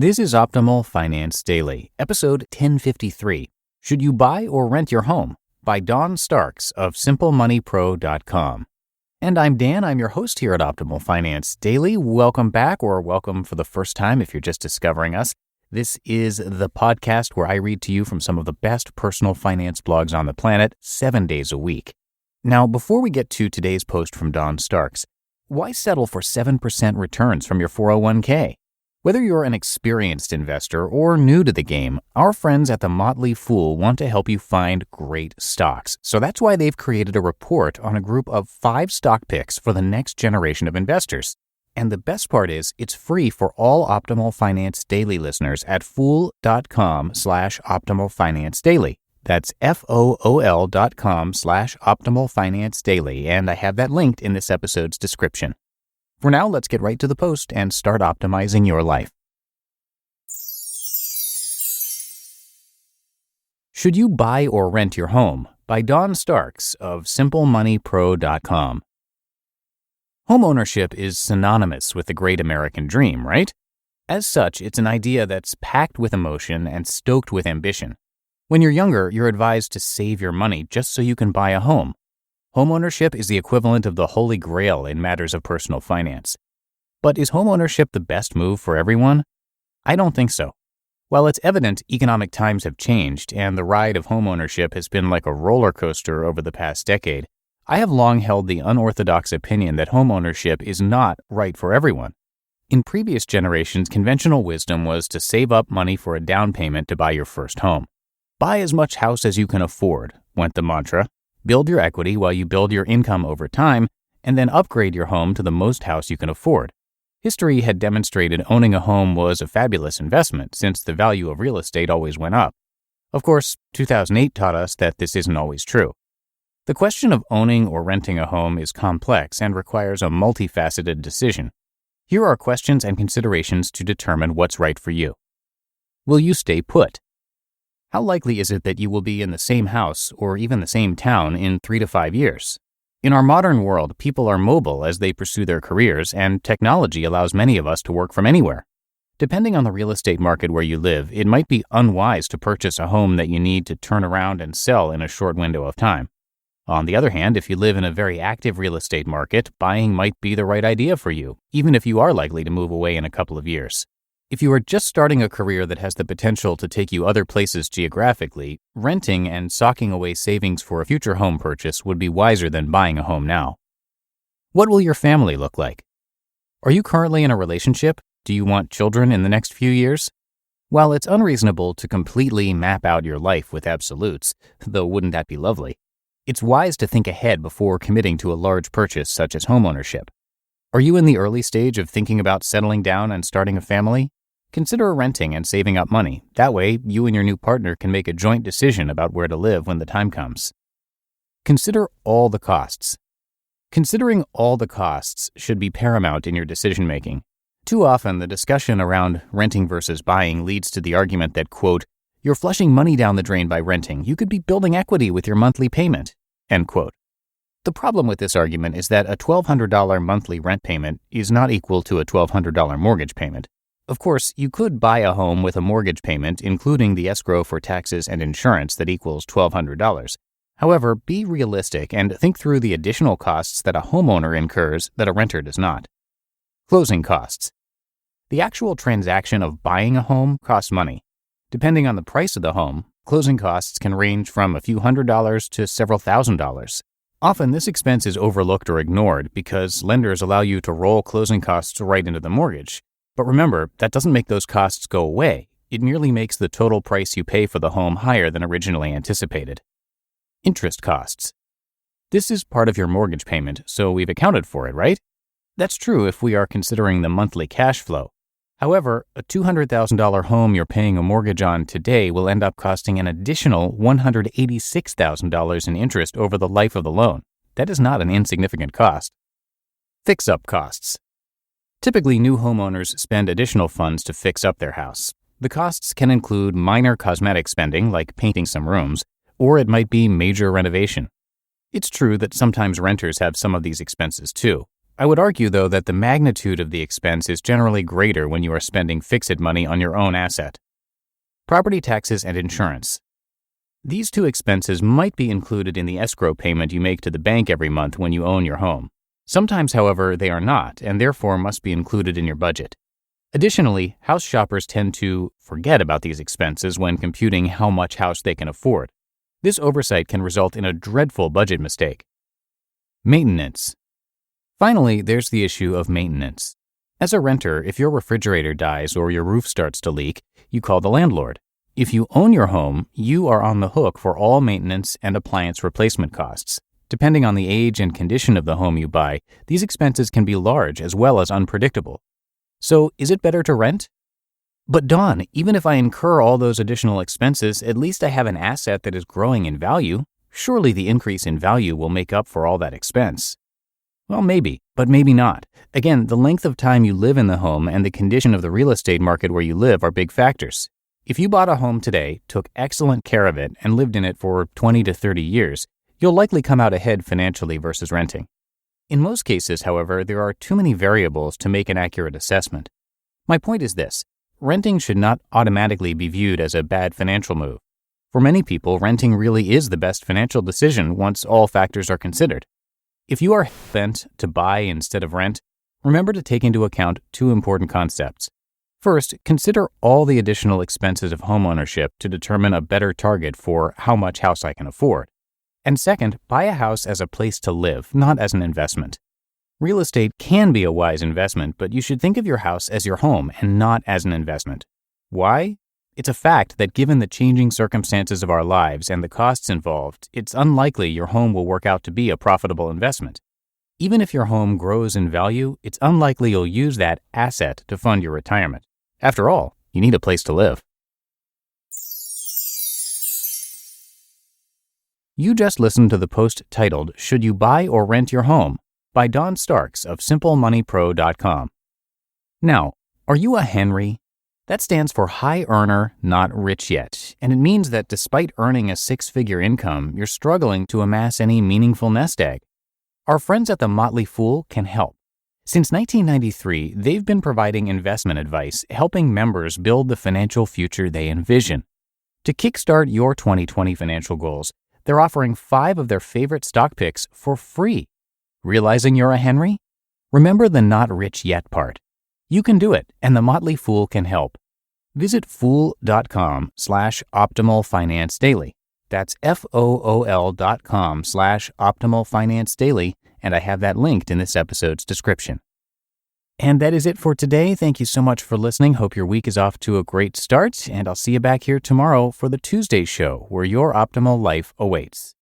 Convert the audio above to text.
This is Optimal Finance Daily, episode 1053. Should you buy or rent your home? By Don Starks of SimpleMoneyPro.com. And I'm Dan. I'm your host here at Optimal Finance Daily. Welcome back, or welcome for the first time if you're just discovering us. This is the podcast where I read to you from some of the best personal finance blogs on the planet, 7 days a week. Now, before we get to today's post from Don Starks, why settle for 7% returns from your 401k? Whether you're an experienced investor or new to the game, our friends at the Motley Fool want to help you find great stocks. So that's why they've created a report on a group of 5 stock picks for the next generation of investors. And the best part is, it's free for all Optimal Finance Daily listeners at fool.com/Optimal Finance Daily. That's FOOL.com/Optimal Finance Daily, and I have that linked in this episode's description. For now, let's get right to the post and start optimizing your life. Should you buy or rent your home? By Don Starks of SimpleMoneyPro.com. Homeownership is synonymous with the great American dream, right? As such, it's an idea that's packed with emotion and stoked with ambition. When you're younger, you're advised to save your money just so you can buy a home. Homeownership is the equivalent of the holy grail in matters of personal finance. But is homeownership the best move for everyone? I don't think so. While it's evident economic times have changed and the ride of homeownership has been like a roller coaster over the past decade, I have long held the unorthodox opinion that homeownership is not right for everyone. In previous generations, conventional wisdom was to save up money for a down payment to buy your first home. Buy as much house as you can afford, went the mantra. Build your equity while you build your income over time, and then upgrade your home to the most house you can afford. History had demonstrated owning a home was a fabulous investment since the value of real estate always went up. Of course, 2008 taught us that this isn't always true. The question of owning or renting a home is complex and requires a multifaceted decision. Here are questions and considerations to determine what's right for you. Will you stay put? How likely is it that you will be in the same house or even the same town in 3 to 5 years? In our modern world, people are mobile as they pursue their careers, and technology allows many of us to work from anywhere. Depending on the real estate market where you live, it might be unwise to purchase a home that you need to turn around and sell in a short window of time. On the other hand, if you live in a very active real estate market, buying might be the right idea for you, even if you are likely to move away in a couple of years. If you are just starting a career that has the potential to take you other places geographically, renting and socking away savings for a future home purchase would be wiser than buying a home now. What will your family look like? Are you currently in a relationship? Do you want children in the next few years? While it's unreasonable to completely map out your life with absolutes, though wouldn't that be lovely, it's wise to think ahead before committing to a large purchase such as homeownership. Are you in the early stage of thinking about settling down and starting a family? Consider renting and saving up money. That way, you and your new partner can make a joint decision about where to live when the time comes. Consider all the costs. Considering all the costs should be paramount in your decision-making. Too often, the discussion around renting versus buying leads to the argument that, quote, "You're flushing money down the drain by renting. You could be building equity with your monthly payment," end quote. The problem with this argument is that a $1,200 monthly rent payment is not equal to a $1,200 mortgage payment. Of course, you could buy a home with a mortgage payment, including the escrow for taxes and insurance, that equals $1,200. However, be realistic and think through the additional costs that a homeowner incurs that a renter does not. Closing costs. The actual transaction of buying a home costs money. Depending on the price of the home, closing costs can range from a few $100s to several $1,000s. Often, this expense is overlooked or ignored because lenders allow you to roll closing costs right into the mortgage. But remember, that doesn't make those costs go away. It merely makes the total price you pay for the home higher than originally anticipated. Interest costs. This is part of your mortgage payment, so we've accounted for it, right? That's true if we are considering the monthly cash flow. However, a $200,000 home you're paying a mortgage on today will end up costing an additional $186,000 in interest over the life of the loan. That is not an insignificant cost. Fix-up costs. Typically, new homeowners spend additional funds to fix up their house. The costs can include minor cosmetic spending, like painting some rooms, or it might be major renovation. It's true that sometimes renters have some of these expenses too, I would argue, though, that the magnitude of the expense is generally greater when you are spending fixed money on your own asset. Property taxes and insurance. These two expenses might be included in the escrow payment you make to the bank every month when you own your home. Sometimes, however, they are not, and therefore must be included in your budget. Additionally, house shoppers tend to forget about these expenses when computing how much house they can afford. This oversight can result in a dreadful budget mistake. Maintenance. Finally, there's the issue of maintenance. As a renter, if your refrigerator dies or your roof starts to leak, you call the landlord. If you own your home, you are on the hook for all maintenance and appliance replacement costs. Depending on the age and condition of the home you buy, these expenses can be large as well as unpredictable. So, is it better to rent? But Don, even if I incur all those additional expenses, at least I have an asset that is growing in value. Surely the increase in value will make up for all that expense. Well, maybe, but maybe not. Again, the length of time you live in the home and the condition of the real estate market where you live are big factors. If you bought a home today, took excellent care of it, and lived in it for 20 to 30 years, you'll likely come out ahead financially versus renting. In most cases, however, there are too many variables to make an accurate assessment. My point is this: renting should not automatically be viewed as a bad financial move. For many people, renting really is the best financial decision once all factors are considered. If you are bent to buy instead of rent, remember to take into account two important concepts. First, consider all the additional expenses of homeownership to determine a better target for how much house I can afford. And second, buy a house as a place to live, not as an investment. Real estate can be a wise investment, but you should think of your house as your home and not as an investment. Why? It's a fact that given the changing circumstances of our lives and the costs involved, it's unlikely your home will work out to be a profitable investment. Even if your home grows in value, it's unlikely you'll use that asset to fund your retirement. After all, you need a place to live. You just listened to the post titled, "Should You Buy or Rent Your Home?" by Don Starks of SimpleMoneyPro.com. Now, are you a Henry? That stands for High Earner, Not Rich Yet, and it means that despite earning a six-figure income, you're struggling to amass any meaningful nest egg. Our friends at the Motley Fool can help. Since 1993, they've been providing investment advice, helping members build the financial future they envision. To kickstart your 2020 financial goals, they're offering 5 of their favorite stock picks for free. Realizing you're a Henry? Remember the not rich yet part. You can do it, and the Motley Fool can help. Visit fool.com/optimalfinancedaily. That's FOOL.com/optimalfinancedaily, and I have that linked in this episode's description. And that is it for today. Thank you so much for listening. Hope your week is off to a great start, and I'll see you back here tomorrow for the Tuesday show, where your optimal life awaits.